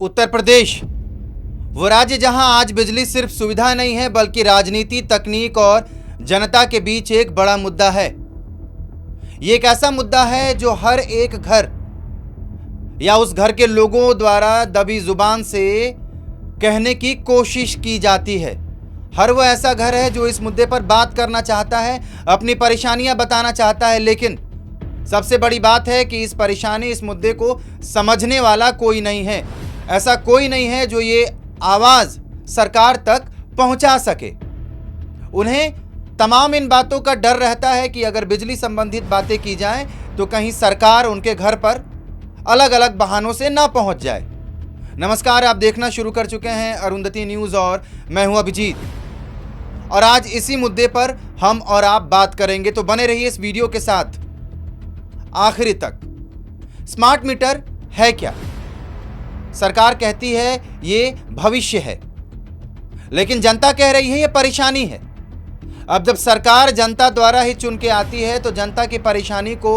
उत्तर प्रदेश वो राज्य जहां आज बिजली सिर्फ सुविधा नहीं है बल्कि राजनीति, तकनीक और जनता के बीच एक बड़ा मुद्दा है। ये एक ऐसा मुद्दा है जो हर एक घर या उस घर के लोगों द्वारा दबी जुबान से कहने की कोशिश की जाती है। हर वो ऐसा घर है जो इस मुद्दे पर बात करना चाहता है, अपनी परेशानियां बताना चाहता है, लेकिन सबसे बड़ी बात है कि इस परेशानी, इस मुद्दे को समझने वाला कोई नहीं है। ऐसा कोई नहीं है जो ये आवाज़ सरकार तक पहुंचा सके। उन्हें तमाम इन बातों का डर रहता है कि अगर बिजली संबंधित बातें की जाएं तो कहीं सरकार उनके घर पर अलग अलग बहानों से ना पहुंच जाए। नमस्कार, आप देखना शुरू कर चुके हैं अरुंधति न्यूज़ और मैं हूं अभिजीत, और आज इसी मुद्दे पर हम और आप बात करेंगे, तो बने रहिए इस वीडियो के साथ आखिरी तक। स्मार्ट मीटर है क्या? सरकार कहती है ये भविष्य है, लेकिन जनता कह रही है ये परेशानी है। अब जब सरकार जनता द्वारा ही चुन के आती है तो जनता की परेशानी को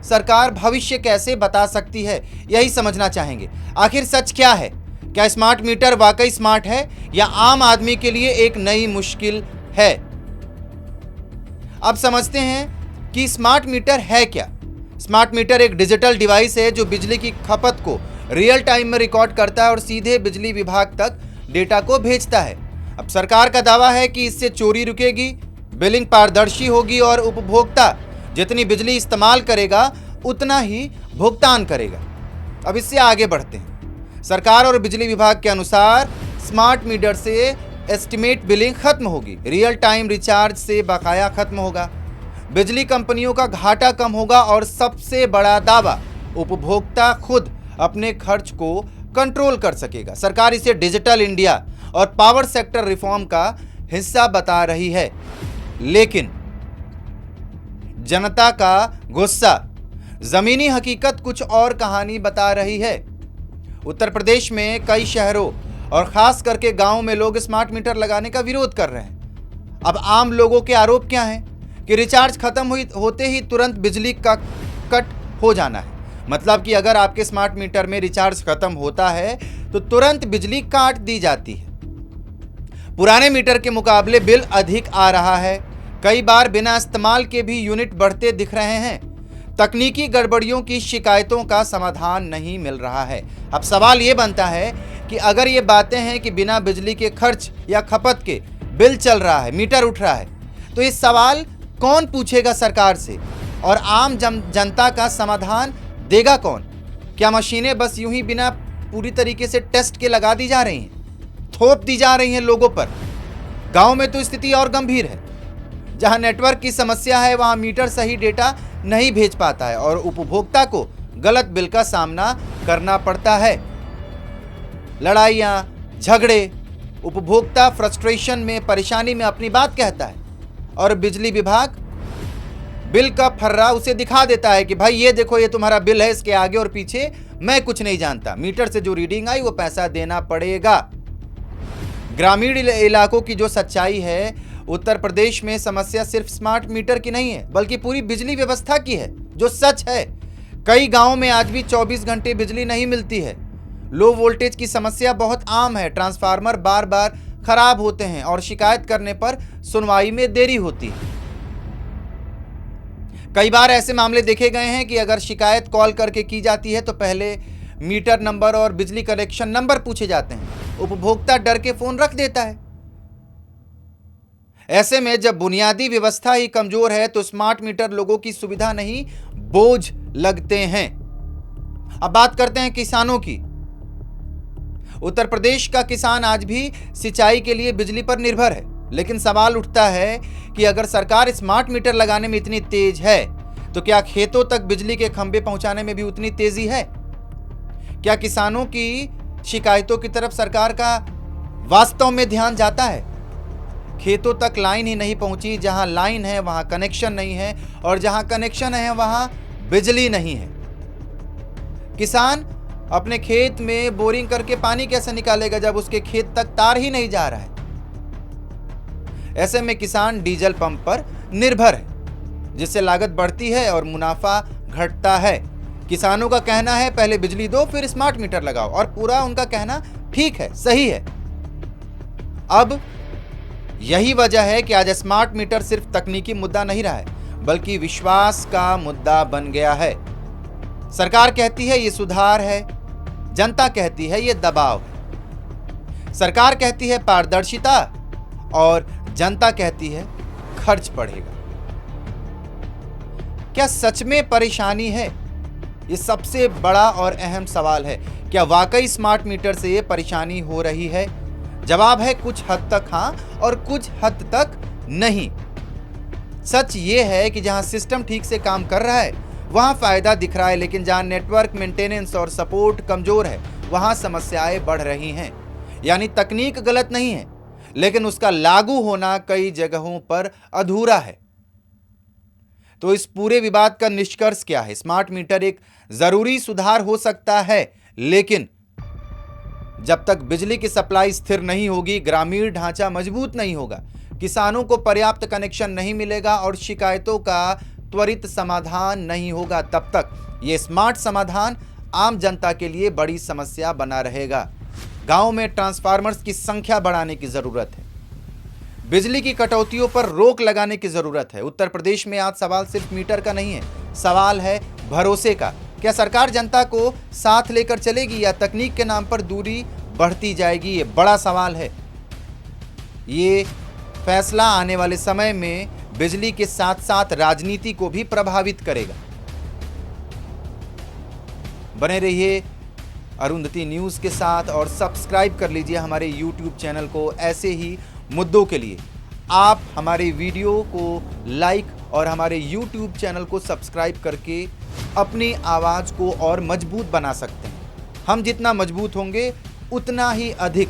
सरकार भविष्य कैसे बता सकती है, यही समझना चाहेंगे। आखिर सच क्या है? क्या स्मार्ट मीटर वाकई स्मार्ट है या आम आदमी के लिए एक नई मुश्किल है? अब समझते हैं कि स्मार्ट मीटर है क्या। स्मार्ट मीटर एक डिजिटल डिवाइस है जो बिजली की खपत को रियल टाइम में रिकॉर्ड करता है और सीधे बिजली विभाग तक डेटा को भेजता है। अब सरकार का दावा है कि इससे चोरी रुकेगी, बिलिंग पारदर्शी होगी और उपभोक्ता जितनी बिजली इस्तेमाल करेगा उतना ही भुगतान करेगा। अब इससे आगे बढ़ते हैं। सरकार और बिजली विभाग के अनुसार स्मार्ट मीटर से एस्टिमेट बिलिंग खत्म होगी, रियल टाइम रिचार्ज से बकाया खत्म होगा, बिजली कंपनियों का घाटा कम होगा और सबसे बड़ा दावा, उपभोक्ता खुद अपने खर्च को कंट्रोल कर सकेगा। सरकार इसे डिजिटल इंडिया और पावर सेक्टर रिफॉर्म का हिस्सा बता रही है, लेकिन जनता का गुस्सा, जमीनी हकीकत कुछ और कहानी बता रही है। उत्तर प्रदेश में कई शहरों और खास करके गांवों में लोग स्मार्ट मीटर लगाने का विरोध कर रहे हैं। अब आम लोगों के आरोप क्या हैं कि रिचार्ज खत्म होते ही तुरंत बिजली का कट हो जाना है। मतलब कि अगर आपके स्मार्ट मीटर में रिचार्ज खत्म होता है तो तुरंत बिजली काट दी जाती है। पुराने मीटर के मुकाबले बिल अधिक आ रहा है। कई बार बिना इस्तेमाल के भी यूनिट बढ़ते दिख रहे हैं। तकनीकी गड़बड़ियों की शिकायतों का समाधान नहीं मिल रहा है। अब सवाल ये बनता है कि अगर ये बातें हैं कि बिना बिजली के खर्च या खपत के बिल चल रहा है, मीटर उठ रहा है, तो इस सवाल कौन पूछेगा सरकार से, और आम जनता का समाधान देगा कौन? क्या मशीनें बस यूं ही बिना पूरी तरीके से टेस्ट के लगा दी जा रही हैं, थोप दी जा रही हैं लोगों पर? गांव में तो स्थिति और गंभीर है। जहां नेटवर्क की समस्या है वहां मीटर सही डेटा नहीं भेज पाता है और उपभोक्ता को गलत बिल का सामना करना पड़ता है। लड़ाइयाँ, झगड़े, उपभोक्ता फ्रस्ट्रेशन में, परेशानी में अपनी बात कहता है और बिजली विभाग बिल का फर्रा उसे दिखा देता है कि भाई ये देखो, ये तुम्हारा बिल है, इसके आगे और पीछे मैं कुछ नहीं जानता, मीटर से जो रीडिंग आई वो पैसा देना पड़ेगा। ग्रामीण इलाकों की जो सच्चाई है, उत्तर प्रदेश में समस्या सिर्फ स्मार्ट मीटर की नहीं है बल्कि पूरी बिजली व्यवस्था की है, जो सच है। कई गांवों में आज भी 24 घंटे बिजली नहीं मिलती है। लो वोल्टेज की समस्या बहुत आम है। ट्रांसफार्मर बार बार खराब होते हैं और शिकायत करने पर सुनवाई में देरी होती है। कई बार ऐसे मामले देखे गए हैं कि अगर शिकायत कॉल करके की जाती है तो पहले मीटर नंबर और बिजली कनेक्शन नंबर पूछे जाते हैं। उपभोक्ता डर के फोन रख देता है। ऐसे में जब बुनियादी व्यवस्था ही कमजोर है तो स्मार्ट मीटर लोगों की सुविधा नहीं, बोझ लगते हैं। अब बात करते हैं किसानों की। उत्तर प्रदेश का किसान आज भी सिंचाई के लिए बिजली पर निर्भर है, लेकिन सवाल उठता है कि अगर सरकार स्मार्ट मीटर लगाने में इतनी तेज है तो क्या खेतों तक बिजली के खंभे पहुंचाने में भी उतनी तेजी है? क्या किसानों की शिकायतों की तरफ सरकार का वास्तव में ध्यान जाता है? खेतों तक लाइन ही नहीं पहुंची। जहां लाइन है वहां कनेक्शन नहीं है और जहां कनेक्शन है वहां बिजली नहीं है। किसान अपने खेत में बोरिंग करके पानी कैसे निकालेगा जब उसके खेत तक तार ही नहीं जा रहा है? ऐसे में किसान डीजल पंप पर निर्भर है, जिससे लागत बढ़ती है और मुनाफा घटता है। किसानों का कहना है पहले बिजली दो फिर स्मार्ट मीटर लगाओ, और पूरा उनका कहना ठीक है, सही है। अब यही वजह है कि आज स्मार्ट मीटर सिर्फ तकनीकी मुद्दा नहीं रहा है, बल्कि विश्वास का मुद्दा बन गया है। सरकार कहती है ये सुधार है, जनता कहती है ये दबाव है। सरकार कहती है पारदर्शिता और जनता कहती है खर्च बढ़ेगा। क्या सच में परेशानी है? ये सबसे बड़ा और अहम सवाल है। क्या वाकई स्मार्ट मीटर से ये परेशानी हो रही है? जवाब है कुछ हद तक हाँ और कुछ हद तक नहीं। सच ये है कि जहां सिस्टम ठीक से काम कर रहा है वहां फायदा दिख रहा है, लेकिन जहां नेटवर्क मेंटेनेंस और सपोर्ट कमजोर है वहां समस्याएं बढ़ रही हैं। यानी तकनीक गलत नहीं है, लेकिन उसका लागू होना कई जगहों पर अधूरा है। तो इस पूरे विवाद का निष्कर्ष क्या है? स्मार्ट मीटर एक जरूरी सुधार हो सकता है, लेकिन जब तक बिजली की सप्लाई स्थिर नहीं होगी, ग्रामीण ढांचा मजबूत नहीं होगा, किसानों को पर्याप्त कनेक्शन नहीं मिलेगा और शिकायतों का त्वरित समाधान नहीं होगा, तब तक ये स्मार्ट समाधान आम जनता के लिए बड़ी समस्या बना रहेगा। गांव में ट्रांसफार्मर्स की संख्या बढ़ाने की जरूरत है, बिजली की कटौतियों पर रोक लगाने की जरूरत है। उत्तर प्रदेश में आज सवाल सिर्फ मीटर का नहीं है, सवाल है भरोसे का। क्या सरकार जनता को साथ लेकर चलेगी या तकनीक के नाम पर दूरी बढ़ती जाएगी? ये बड़ा सवाल है। ये फैसला आने वाले समय में बिजली के साथ साथ राजनीति को भी प्रभावित करेगा। बने रहिए अरुंधति न्यूज के साथ और सब्सक्राइब कर लीजिए हमारे YouTube चैनल को ऐसे ही मुद्दों के लिए। आप हमारे वीडियो को लाइक और हमारे YouTube चैनल को सब्सक्राइब करके अपनी आवाज़ को और मजबूत बना सकते हैं। हम जितना मजबूत होंगे उतना ही अधिक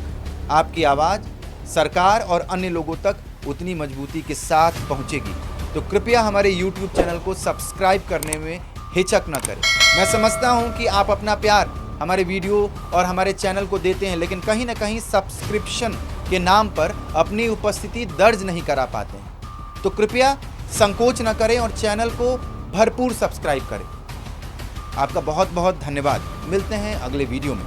आपकी आवाज़ सरकार और अन्य लोगों तक उतनी मजबूती के साथ पहुंचेगी। तो कृपया हमारे YouTube चैनल को सब्सक्राइब करने में हिचक न करें। मैं समझता हूं कि आप अपना प्यार हमारे वीडियो और हमारे चैनल को देते हैं, लेकिन कहीं ना कहीं सब्सक्रिप्शन के नाम पर अपनी उपस्थिति दर्ज नहीं करा पाते हैं। तो कृपया संकोच न करें और चैनल को भरपूर सब्सक्राइब करें। आपका बहुत बहुत धन्यवाद। मिलते हैं अगले वीडियो में।